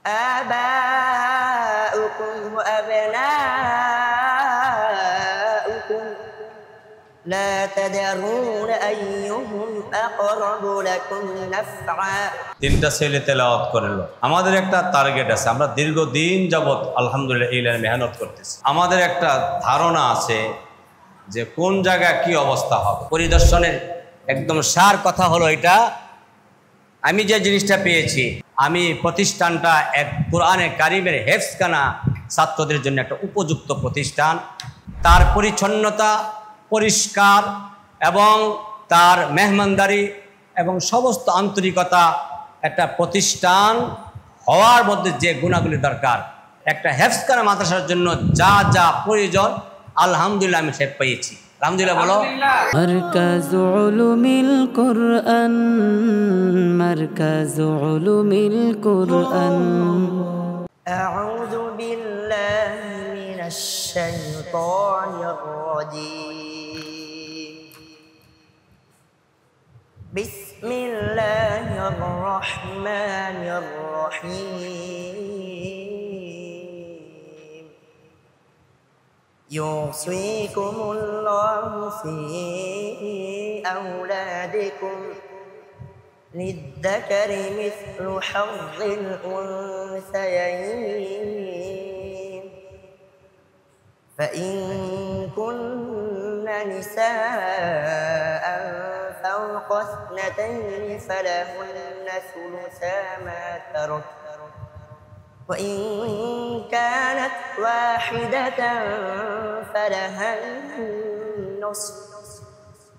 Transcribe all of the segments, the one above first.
آباؤكم وأبناؤكم لا تدرون أيهم أقرب لكم نفعا তিনটা ছেলে তেলাওয়াত করলো। আমাদের একটা টার্গেট আছে, আমরা দীর্ঘদিন যাবত আলহামদুলিল্লাহ এই লাইনে মেহনত করতেছি। আমাদের একটা ধারণা আছে যে কোন জায়গায় কি অবস্থা হবে। পরিদর্শনের একদম সার কথা হলো এটা, আমি যে জিনিসটা পেয়েছি, আমি প্রতিষ্ঠানটা এক কোরআনে কারিমের হেফজখানা ছাত্রদের জন্য একটা উপযুক্ত প্রতিষ্ঠান, তার পরিচ্ছন্নতা, পরিষ্কার এবং তার মেহমানদারি এবং সমস্ত আন্তরিকতা, একটা প্রতিষ্ঠান হওয়ার মধ্যে যে গুণাগুলি দরকার, একটা হেফজখানা মাদ্রাসার জন্য যা যা প্রয়োজন আলহামদুলিল্লাহ আমি সে পেয়েছি। আলহামদুলিল্লাহ বলো। مركز علوم القرآن مركز علوم القرآن أعوذ بالله من الشيطان الرجيم بسم الله الرحمن الرحيم يوصيكم الله في أولادكم للذكر مثل حظ الأنثيين فإن كن نساء فوق اثنتين فلهن ثلثا ما ترك وإن كانت واحدة فلها النصف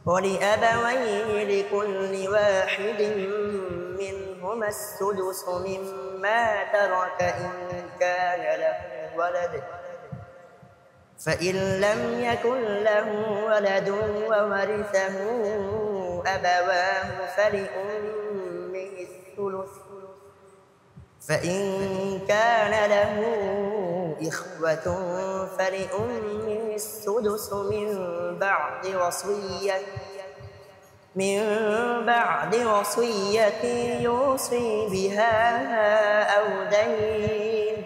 ولأبويه لكل واحد منهما السدس مما ترك إن كان له ولد فإن لم يكن له ولد وورثه أبواه فلأمه الثلث فإن كان له إخوة فلأمه السدس من بعد وصية يوصي بها أو دين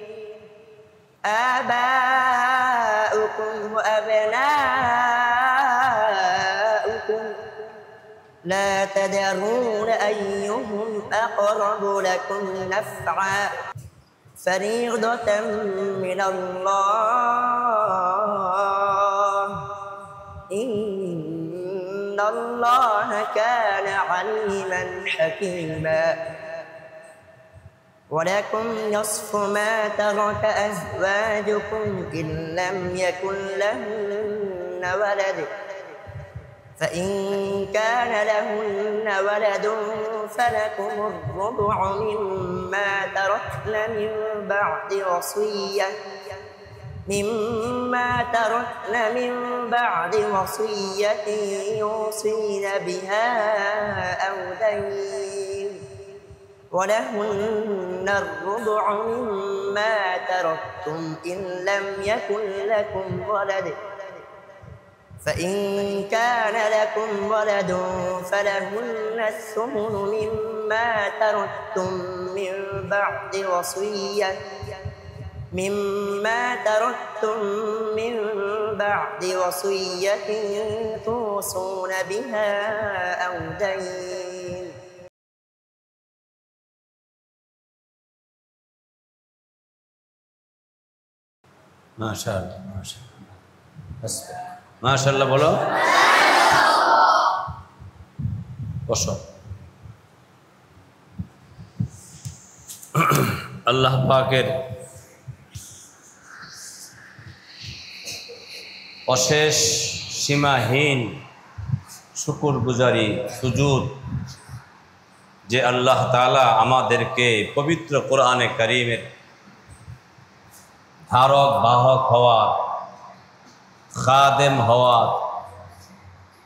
آباؤكم وأبناؤكم لا تدرون أيهم أقرب لكم نفعا فريضة من الله إن الله كان عليما حكيما ولكم نصف ما ترك أزواجكم إن لم يكن لهن ولد فإن كان لهن ولد فلكم الربع مما تركن من بعد وصية يوصين بها أو دين ولهن الربع مما تركتم إن لم يكن لكم ولد فإن كان لكم ولد فلهن الثمن مما تركتم من بعد وصية توصون بها أو دين ما شاء الله ما شاء الله মাশাআল্লাহ বলো। বসো। আল্লাহ পাকের অশেষ সীমাহীন শুকরগুজারি সুজুদ যে আল্লাহ তাআলা আমাদেরকে পবিত্র কোরআনে কারীমের ধারক বাহক হওয়ার, খাদেম হওয়ার,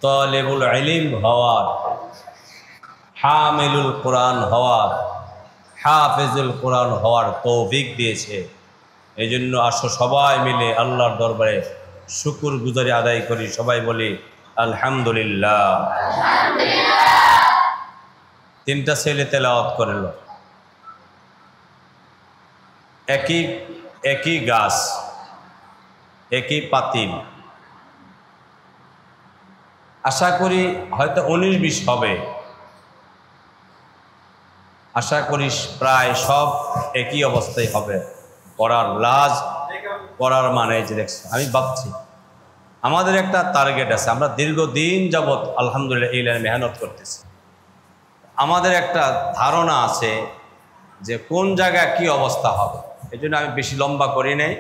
তালেবুল ইলম হওয়ার, হামিলুল কোরআন হওয়ার, হাফেজুল কোরআন হওয়ার তৌফিক দিয়েছে। এই জন্য আসো সবাই মিলে আল্লাহর দরবারে শুকর গুজারি আদায় করি। সবাই বলি আলহামদুলিল্লাহ। তিনটা ছেলে তেলাওয়াত করলো। একই একই গাছ, একই পাতিল। আশা করি হয়তো 19-20 হবে, আশা করি প্রায় সব একই অবস্থায় হবে। পড়ার লাজ, পড়ার মানে যে দেখছি, আমি ভাবছি আমাদের একটা টার্গেট আছে। আমরা দীর্ঘদিন যাবৎ আলহামদুলিল্লাহ এই লাইনে মেহনত করতেছি। আমাদের একটা ধারণা আছে যে কোন জায়গায় কি অবস্থা হবে। এই জন্য আমি বেশি লম্বা করি নাই,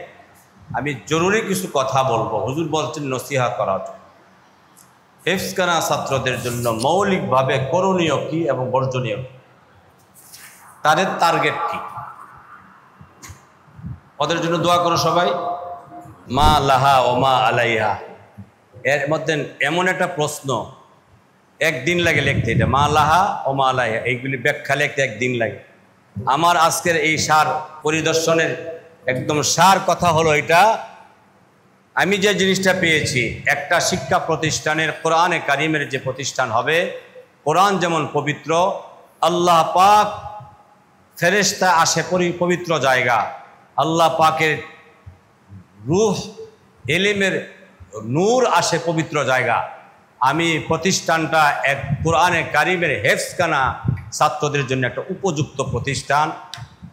আমি জরুরি কিছু কথা বলবো। হুজুর বলছেন নসিহত করার জন্য। হেফজখানা ছাত্রদের জন্য মৌলিকভাবে করণীয় কি এবং বর্জনীয়, তাদের টার্গেট কি, ওদের জন্য দোয়া করো সবাই। মা লাহা ও মা আলাইহা, এর মধ্যে এমন একটা প্রশ্ন একদিন লাগে লিখতে, এটা মা লাহা ও মা আলাইহা, এইগুলি ব্যাখ্যা লিখতে একদিন লাগে। আমার আজকের এই সার পরিদর্শনের একদম সার কথা হলো এটা, আমি যে জিনিসটা পেয়েছি, একটা শিক্ষা প্রতিষ্ঠানের কোরআনে কারিমের যে প্রতিষ্ঠান হবে, কোরআন যেমন পবিত্র, আল্লাহ পাক ফেরেশতা আসে পবিত্র জায়গা, আল্লাহ পাকের রূহ এলিমের নূর আসে পবিত্র জায়গা। আমি প্রতিষ্ঠানটা এক কোরআনে কারিমের হেফজখানা ছাত্রদের জন্য একটা উপযুক্ত প্রতিষ্ঠান।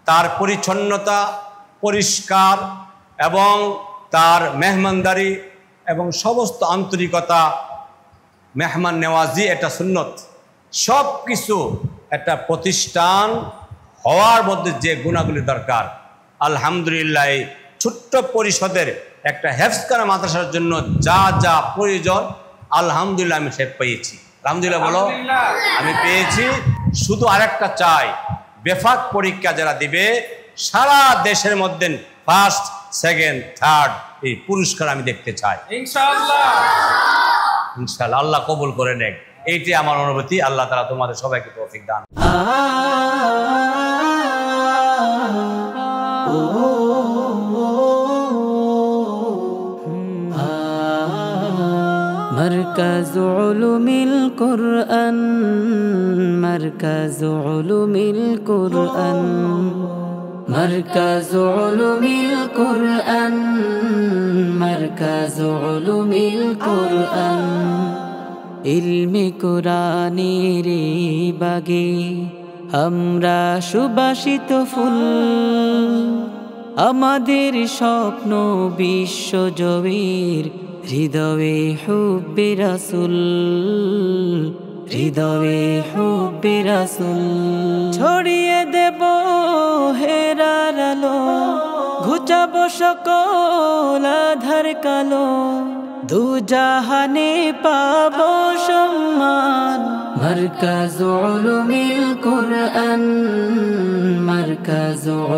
তার পরিচ্ছন্নতা, পরিষ্কার এবং তার মেহমানদারি এবং সমস্ত আন্তরিকতা, মেহমান নেওয়াজি, এটা সুন্নত, সব কিছু একটা প্রতিষ্ঠান হওয়ার মধ্যে যে গুণাগুলি দরকার, আলহামদুলিল্লাহ এই ছোট্ট পরিষদের একটা হেফজখানা মাদ্রাসার জন্য যা যা প্রয়োজন আলহামদুলিল্লাহ আমি সে পেয়েছি। আলহামদুলিল্লাহ বলো, আমি পেয়েছি। শুধু আরেকটা চাই, বেফাক পরীক্ষা যারা দিবে সারা দেশের মধ্যে ফার্স্ট, সেকেন্ড, থার্ড এই পুরস্কার আমি দেখতে চাই ইনশাআল্লাহ। ইনশাআল্লাহ আল্লাহ কবুল করে নেক, এইটি আমার অনুভূতি। আল্লাহ তাআলা তোমাদের সবাইকে তৌফিক দান। مركز علوم القرآن، مركز علوم القرآن، مركز علوم القرآن، مركز علوم القرآن। ইলমে কুরআনের বাগে আমরা সুবাসিত ফুল, আমাদের স্বপ্ন বিশ্বজয়ের, হৃদয়ে হুব্বে রাসূল, হৃদয়ে হুব্বে রাসূল। ছড়িয়ে দেব হেরার আলো, ঘুচাবো সকল আধার কালো, দু জাহানে পাবো সম্মান। মারকাজ উলুমিল কুরআন, মারকাজ